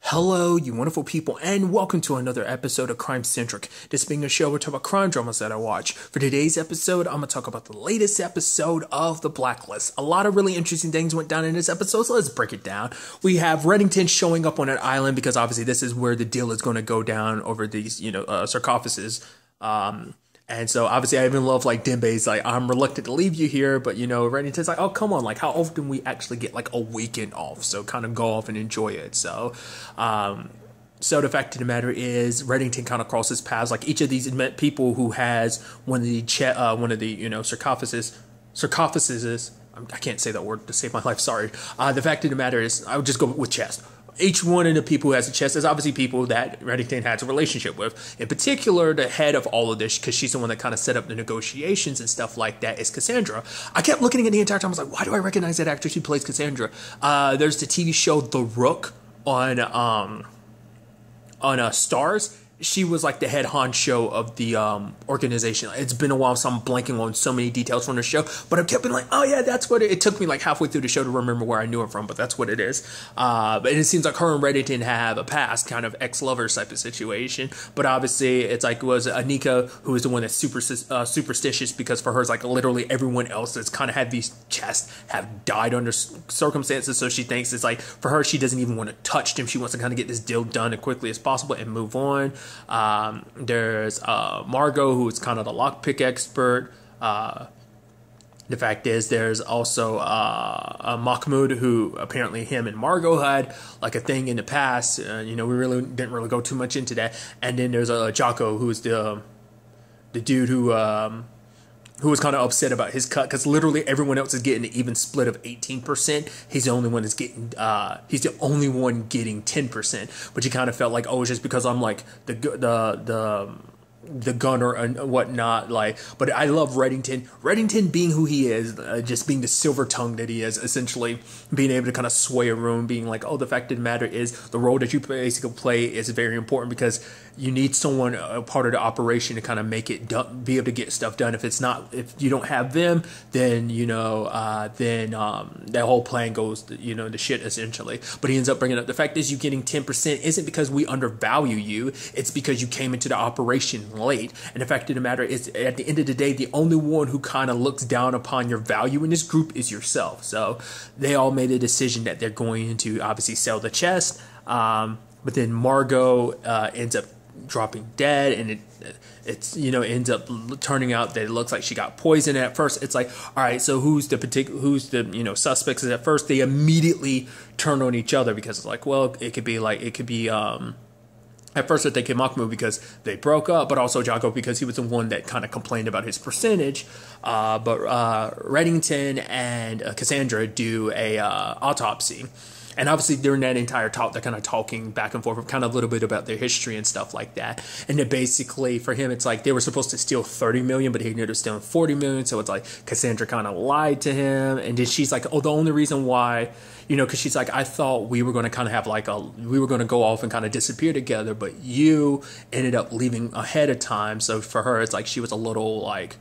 Hello, you wonderful people, and welcome to another episode of Crime Centric. This being a show where we talk about crime dramas that I watch. For today's episode, I'm going to talk about the latest episode of The Blacklist. A lot of really interesting things went down in this episode, so let's break it down. We have Reddington showing up on an island because obviously this is where the deal is going to go down over these, sarcophaguses. And so obviously I even love like Dembe's like, I'm reluctant to leave you here, but Reddington's like, oh, come on, like how often we actually get like a weekend off, so kind of go off and enjoy it. So the fact of the matter is Reddington kind of crosses paths like each of these people who has one of the sarcophaguses. I can't say that word to save my life, sorry. The fact of the matter is I would just go with chest. Each one of the people who has a chest is obviously people that Reddington has a relationship with. In particular, the head of all of this, because she's the one that kind of set up the negotiations and stuff like that, is Cassandra. I kept looking at the entire time. I was like, why do I recognize that actress who plays Cassandra? There's the TV show The Rook on Stars. She was like the head honcho of the organization. It's been a while, so I'm blanking on so many details from the show. But I kept being like, oh yeah, that's what it took me like halfway through the show to remember where I knew her from. But that's what it is. But it seems like her and Reddington have a past, kind of ex-lovers type of situation. But obviously, it's like it was Anika who is the one that's superstitious, because for her, it's like literally everyone else that's kind of had these chests have died under circumstances. So she thinks it's like for her, she doesn't even want to touch them. She wants to kind of get this deal done as quickly as possible and move on. There's Margot, who's kind of the lockpick expert. The fact is, there's also Mahmoud, who apparently him and Margot had like a thing in the past. We really didn't really go too much into that. And then there's Jocko, who's the dude who was kind of upset about his cut, because literally everyone else is getting an even split of 18%. He's the only one that's getting he's the only one getting 10%. But you kind of felt like, oh, it's just because I'm like the gunner and whatnot, but I love Reddington being who he is, just being the silver tongue that he is, essentially being able to kind of sway a room, being like, oh, the fact of the matter is the role that you basically play is very important, because you need someone, a part of the operation, to kind of make it be able to get stuff done. If you don't have them, then that whole plan goes to shit, essentially. But he ends up bringing up the fact is you getting 10% isn't because we undervalue you, it's because you came into the operation late. And the fact of the matter is, at the end of the day, the only one who kind of looks down upon your value in this group is yourself. So they all made a decision that they're going to obviously sell the chest, but then Margot ends up dropping dead, and it's ends up turning out that it looks like she got poisoned. At first it's like, all right, so who's the suspects? And at first they immediately turn on each other, because it's like, well, it could be at first I think Mahmoud because they broke up, but also Jocko because he was the one that kind of complained about his percentage. But Reddington and Cassandra do a autopsy. And obviously during that entire talk, they're kind of talking back and forth, kind of a little bit about their history and stuff like that. And then basically for him, it's like they were supposed to steal 30 million, but he ended up stealing 40 million. So it's like Cassandra kind of lied to him. And then she's like, oh, the only reason why, because she's like, I thought we were going to kind of have we were going to go off and kind of disappear together, but you ended up leaving ahead of time. So for her, it's like she was a little like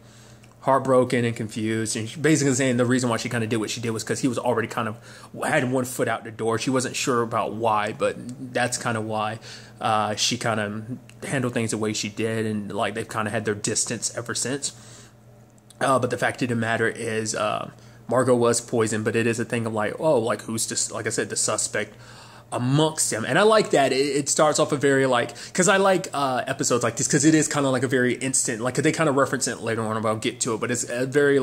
heartbroken and confused, and basically saying the reason why she kind of did what she did was because he was already kind of had one foot out the door. She wasn't sure about why, but that's kind of why she kind of handled things the way she did, and like they've kind of had their distance ever since. But the fact of the matter is, Margot was poisoned, but it is a thing of like, oh, like who's just, like I said, the suspect amongst them. And I like that it starts off a very because I like episodes like this, because it is kind of like a very instant, like they kind of reference it later on, but I'll get to it, but it's a very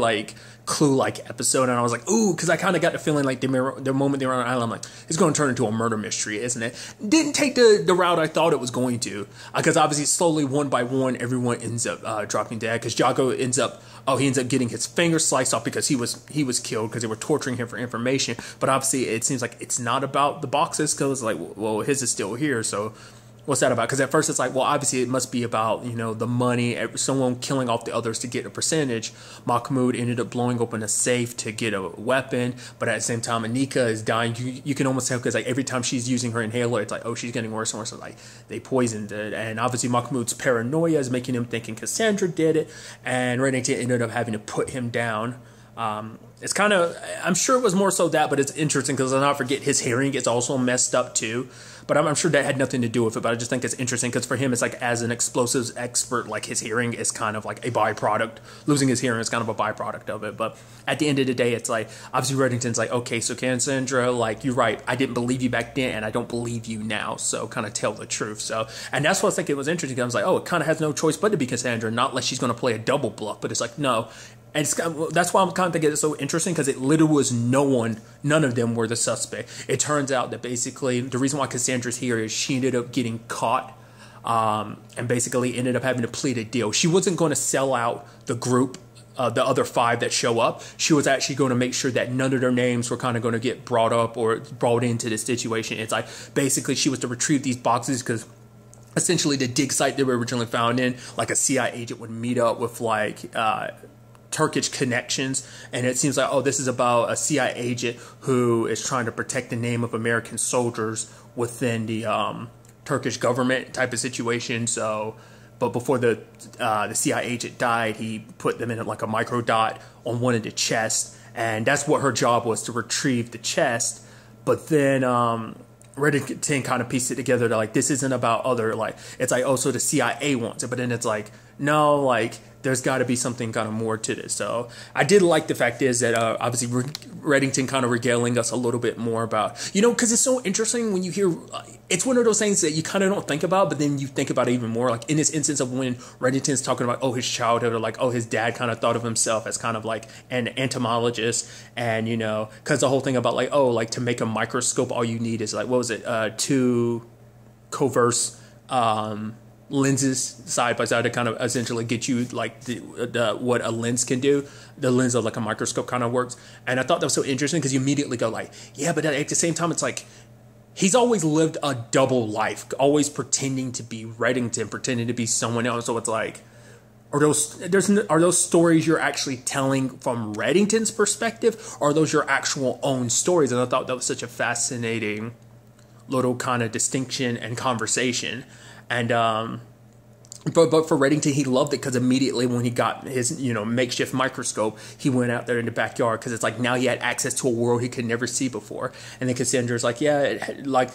Clue-like episode. And I was like, ooh, because I kind of got the feeling like the moment they were on the island, I'm like, it's going to turn into a murder mystery, isn't it? Didn't take the route I thought it was going to, because obviously slowly, one by one, everyone ends up dropping dead, because Jocko ends up getting his finger sliced off because he was killed because they were torturing him for information. But obviously it seems like it's not about the boxes, because it's like, well, his is still here, so what's that about? Because at first it's like, well, obviously it must be about the money, someone killing off the others to get a percentage. Mahmoud ended up blowing open a safe to get a weapon, but at the same time Anika is dying. You can almost tell, because like every time she's using her inhaler, it's like, oh, she's getting worse and worse. So like they poisoned it, and obviously Mahmoud's paranoia is making him thinking Cassandra did it, and Reddington ended up having to put him down. It's kind of, I'm sure it was more so that, but it's interesting because I'll not forget his hearing is also messed up too. But I'm sure that had nothing to do with it. But I just think it's interesting because for him, it's like as an explosives expert, like his hearing is kind of like a byproduct. Losing his hearing is kind of a byproduct of it. But at the end of the day, it's like, obviously Reddington's like, okay, so Cassandra, like, you're right. I didn't believe you back then and I don't believe you now. So kind of tell the truth. So, and that's what I was thinking was interesting. I was like, oh, it kind of has no choice but to be Cassandra, not unless she's going to play a double bluff. But it's like, no. And that's why I'm kind of thinking it's so interesting because it literally was none of them were the suspect. It turns out that basically the reason why Cassandra's here is she ended up getting caught and basically ended up having to plead a deal. She wasn't going to sell out the group, the other 5 that show up. She was actually going to make sure that none of their names were kind of going to get brought up or brought into this situation. It's like basically she was to retrieve these boxes because essentially the dig site they were originally found in, like a CIA agent would meet up with like Turkish connections, and it seems like, oh, this is about a CIA agent who is trying to protect the name of American soldiers within the Turkish government type of situation. So, but before the CIA agent died, he put them in like a micro dot on one of the chests, and that's what her job was, to retrieve the chest. But then Reddington kind of pieced it together to like, this isn't about other, like, it's like, oh, so the CIA wants it, but then it's like, no, like, there's got to be something kind of more to this. So I did like the fact is that obviously Reddington kind of regaling us a little bit more about, because it's so interesting when you hear, it's one of those things that you kind of don't think about, but then you think about it even more. Like in this instance of when Reddington's talking about, oh, his childhood, or like, oh, his dad kind of thought of himself as kind of like an entomologist. And, because the whole thing about like, oh, like to make a microscope, all you need is like, what was it? 2 converse lenses side by side to kind of essentially get you like the what a lens can do. The lens of like a microscope kind of works. And I thought that was so interesting because you immediately go like, yeah, but at the same time, it's like he's always lived a double life, always pretending to be Reddington, pretending to be someone else. So it's like, are those stories you're actually telling from Reddington's perspective, or are those your actual own stories? And I thought that was such a fascinating little kind of distinction and conversation. And but for Reddington, he loved it because immediately when he got his makeshift microscope, he went out there in the backyard because it's like now he had access to a world he could never see before. And then Cassandra's like, yeah, like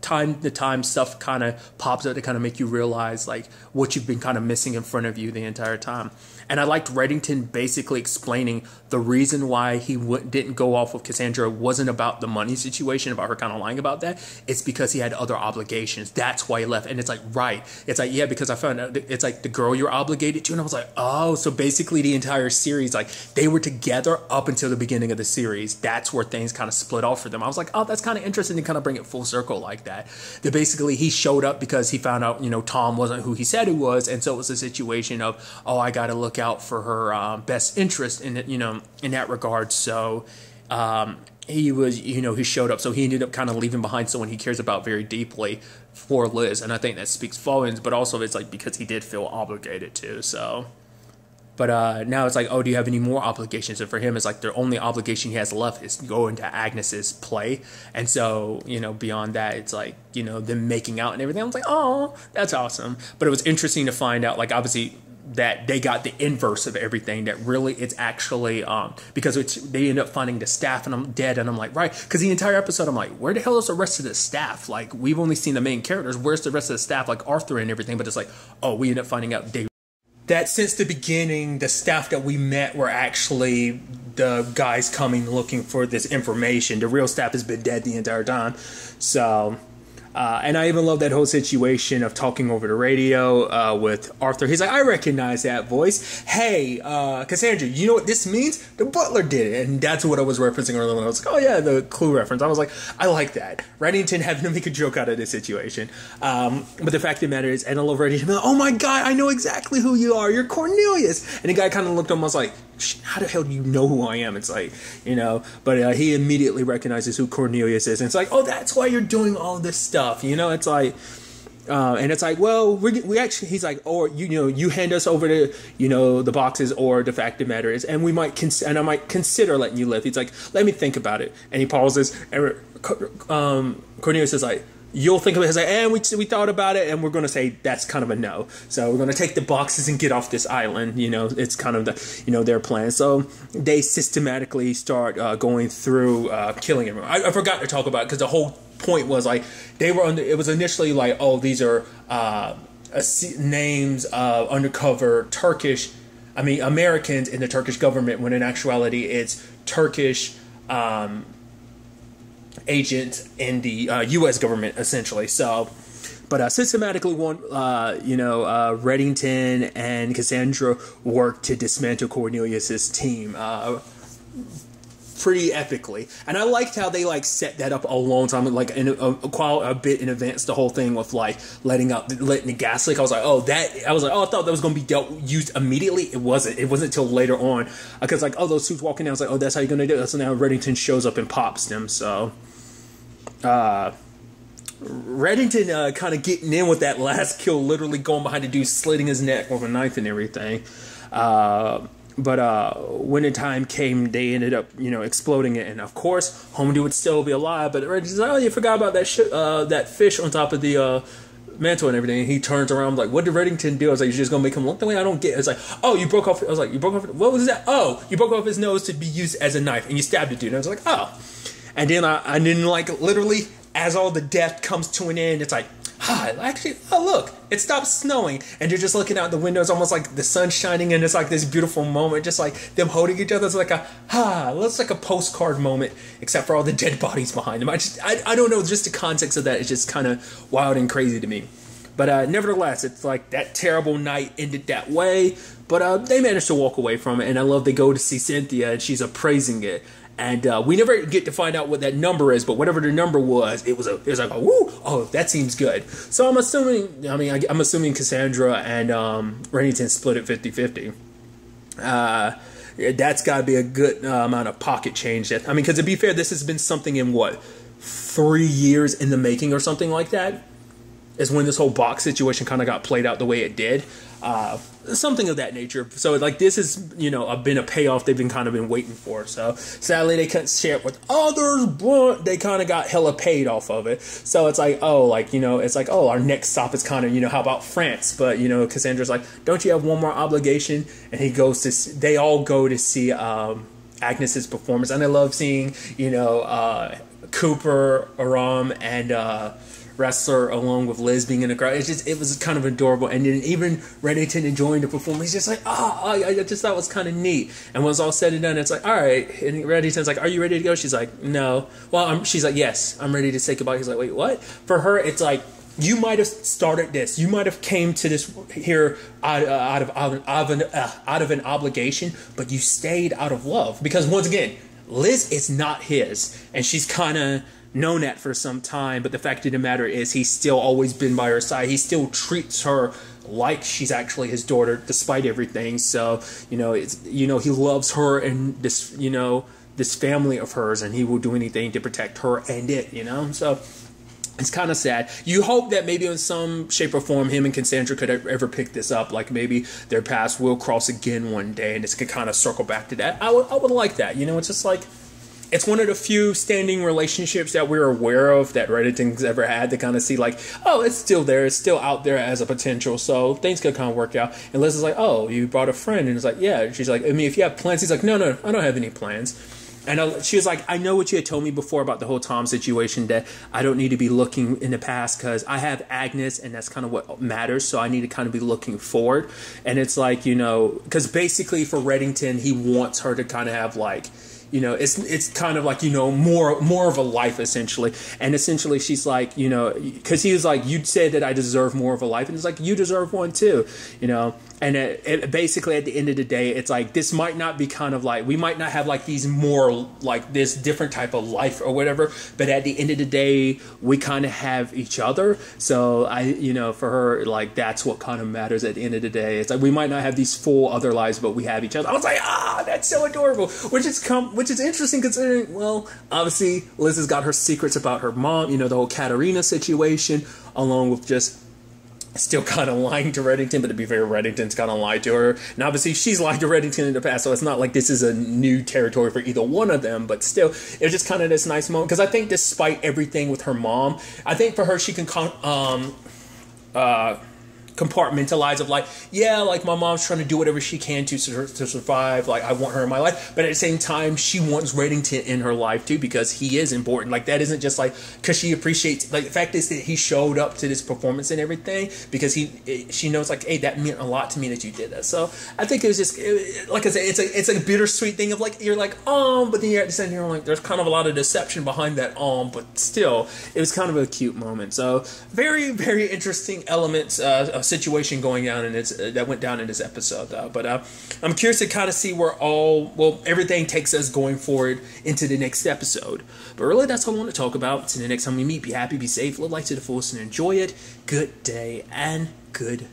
time to time stuff kind of pops up to kind of make you realize like what you've been kind of missing in front of you the entire time. And I liked Reddington basically explaining the reason why he didn't go off with Cassandra wasn't about the money situation, about her kind of lying about that. It's because he had other obligations. That's why he left. And it's like, right. It's like, yeah, because I found out it's like the girl you're obligated to. And I was like, oh, so basically the entire series, like they were together up until the beginning of the series. That's where things kind of split off for them. I was like, oh, that's kind of interesting to kind of bring it full circle like that. That basically he showed up because he found out, Tom wasn't who he said he was. And so it was a situation of, oh, I got to look out for her best interest in it, in that regard. So he was, he showed up. So he ended up kind of leaving behind someone he cares about very deeply for Liz. And I think that speaks volumes, but also it's like because he did feel obligated to. So, but now it's like, oh, do you have any more obligations? And for him, it's like the only obligation he has left is go into Agnes's play. And so, beyond that, it's like, them making out and everything. I was like, oh, that's awesome. But it was interesting to find out, like, obviously, that they got the inverse of everything, that really it's actually because they end up finding the staff and I'm dead, and I'm like, right, because the entire episode I'm like, where the hell is the rest of the staff? Like, we've only seen the main characters, where's the rest of the staff, like Arthur and everything? But it's like, oh, we end up finding out that since the beginning the staff that we met were actually the guys coming looking for this information. The real staff has been dead the entire time. So and I even love that whole situation of talking over the radio with Arthur. He's like, I recognize that voice. Hey, Cassandra, you know what this means? The butler did it. And that's what I was referencing earlier when I was like, oh yeah, the Clue reference. I was like, I like that. Reddington having to make a joke out of this situation. But the fact of the matter is, and I love Reddington, like, oh my God, I know exactly who you are. You're Cornelius. And the guy kind of looked almost like, how the hell do you know who I am? It's like, but he immediately recognizes who Cornelius is. And it's like, oh, that's why you're doing all this stuff. It's like, and it's like, well, we actually, he's like, or, you hand us over to, the boxes, or the fact of the matter is, and we might, and I might consider letting you live. He's like, let me think about it. And he pauses, and Cornelius is like, you'll think of it as like, and we thought about it, and we're going to say that's kind of a no. So we're going to take the boxes and get off this island. It's kind of the, their plan. So they systematically start going through killing everyone. I forgot to talk about it because the whole point was like they were under. It was initially like, oh, these are names of undercover Americans in the Turkish government, when in actuality it's Turkish agents in the U.S. government, essentially. So, but systematically, Reddington and Cassandra worked to dismantle Cornelius's team pretty epically, and I liked how they set that up a long time, a bit in advance. The whole thing with letting the gas leak. I thought that was going to be used immediately. It wasn't. It wasn't until later on, because those suits walking down. I was like, oh, that's how you're going to do it. So now Reddington shows up and pops them. So. Reddington kind of getting in with that last kill, literally going behind the dude, slitting his neck with a knife and everything. But when the time came, they ended up, exploding it. And of course, Homie would still be alive. But Reddington's like, oh, you forgot about that fish on top of the mantle and everything. And he turns around like, what did Reddington do? I was like, you're just gonna make him look the way? I don't get it. It's like, oh, you broke off. I was like, you broke off. What was that? Oh, you broke off his nose to be used as a knife, and you stabbed the dude. And I was like, oh. And then I didn't literally, as all the death comes to an end, it's like, look, it stops snowing. And you're just looking out the window. It's almost like the sun's shining, and it's like this beautiful moment, just like them holding each other. It's like looks like a postcard moment, except for all the dead bodies behind them. I don't know, just the context of that is just kind of wild and crazy to me. But nevertheless, it's like that terrible night ended that way. But they managed to walk away from it, and I love they go to see Cynthia, and she's appraising it. And we never get to find out what that number is, but whatever the number was, it was like, woo, oh, that seems good. So I'm assuming Cassandra and Reddington split it 50-50. That's got to be a good amount of pocket change. Because to be fair, this has been something in 3 years in the making or something like that, is when this whole box situation kind of got played out the way it did. Something of that nature. So this has, been a payoff they've been waiting for. So sadly they couldn't share it with others, but they kind of got hella paid off of it. So it's like, our next stop is kind of, how about France? But, Cassandra's like, don't you have one more obligation? And they all go to see Agnes's performance. And I love seeing, Cooper, Aram, and Wrestler along with Liz being in the crowd. It was kind of adorable. And then even Reddington enjoying the performance, he's just like, I just thought it was kind of neat. And when it's all said and done, it's like, all right. And Reddington's like, are you ready to go? She's like, no. Well, she's like, yes, I'm ready to say goodbye. He's like, wait, what? For her, it's like, you might have started this. You might have came to this here out of an obligation, but you stayed out of love. Because once again, Liz is not his. And she's kind of known that for some time, but the fact of the matter is he's still always been by her side. He still treats her like she's actually his daughter despite everything. So he loves her and this family of hers, and he will do anything to protect her and it. So it's kind of sad. You hope that maybe in some shape or form him and Cassandra could ever pick this up, like maybe their paths will cross again one day and this could kind of circle back to that. I would like that. It's just like, it's one of the few standing relationships that we're aware of that Reddington's ever had to kind of see it's still there. It's still out there as a potential. So things could kind of work out. And Liz is like, oh, you brought a friend. And it's like, yeah. And she's like, if you have plans. He's like, no, I don't have any plans. And she was like, I know what you had told me before about the whole Tom situation, that I don't need to be looking in the past because I have Agnes and that's kind of what matters. So I need to kind of be looking forward. And it's like, because basically for Reddington, he wants her to kind of have it's kind of like, more of a life essentially. And essentially she's like, because he was like, you said that I deserve more of a life. And it's like, you deserve one too, And it basically at the end of the day, it's like, this might not be kind of we might not have these more this different type of life or whatever. But at the end of the day, we kind of have each other. So for her, that's what kind of matters at the end of the day. It's like, we might not have these full other lives, but we have each other. I was like, that's so adorable, which is interesting considering, obviously Liz has got her secrets about her mom, the whole Katerina situation, along with just still kind of lying to Reddington, but to be fair, Reddington's kind of lied to her. And obviously, she's lied to Reddington in the past, so it's not like this is a new territory for either one of them. But still, it was just kind of this nice moment. Because I think despite everything with her mom, I think for her, she can compartmentalize of like, yeah, like my mom's trying to do whatever she can to survive, like I want her in my life, but at the same time she wants Reddington in her life too, because he is important. Like that isn't just like because she appreciates, like the fact is that he showed up to this performance and everything because she knows like, hey, that meant a lot to me that you did that. So I think it was just like I said, it's a bittersweet thing of like, you're like, but then you're at the same time like there's kind of a lot of deception behind that but still it was kind of a cute moment. So very, very interesting elements of situation going down in this that went down in this episode though. But I'm curious to kind of see where everything takes us going forward into the next episode. But really that's all I want to talk about. Until the next time we meet, be happy, be safe, live life to the fullest, and enjoy it. Good day and good